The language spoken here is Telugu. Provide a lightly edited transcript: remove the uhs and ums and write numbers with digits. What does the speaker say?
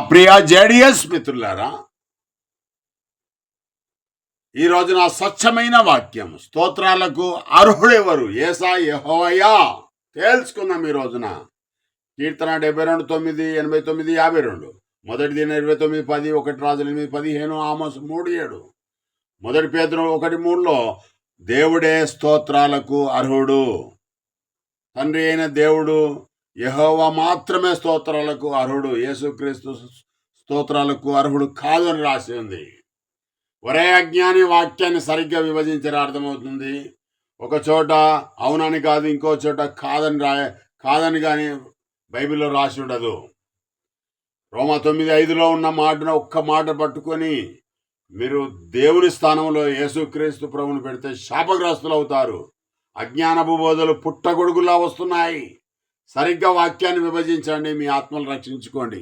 ప్రియ జేడిఎస్ మిత్రులారా, ఈ రోజున స్వచ్ఛమైన వాక్యం, స్తోత్రాలకు అర్హుడెవరు? యేసా యెహోవా. తేల్చుకుందాం ఈ రోజున. కీర్తన 72:9, 89, 52, మొదటి దిన 29:10, 1 రాజుల 8:15, ఆమోస్ 3:7, మొదటి పేతురు 1:3లో దేవుడే స్తోత్రాలకు అర్హుడు. తండ్రి అయిన దేవుడు యెహోవా మాత్రమే స్తోత్రాలకు అర్హుడు. యేసుక్రీస్తు స్తోత్రాలకు అర్హుడు కాదు అని రాసి ఉంది. ఒరే అజ్ఞాని వాక్యాన్ని సరిగ్గా విభజించడం అర్థమవుతుంది. ఒక చోట అవునని కాదు, ఇంకో చోట కాదని కానీ బైబిల్లో రాసి ఉండదు. రోమా 9:5లో ఉన్న మాటను ఒక్క మాట పట్టుకొని మీరు దేవుని స్థానంలో యేసుక్రీస్తు ప్రభువును పెడితే శాపగ్రస్తులు అవుతారు. అజ్ఞానపు బోధలు పుట్టగొడుగులా వస్తున్నాయి. సరిగ్గా వాక్యాన్ని విభజించండి, మీ ఆత్మలు రక్షించుకోండి.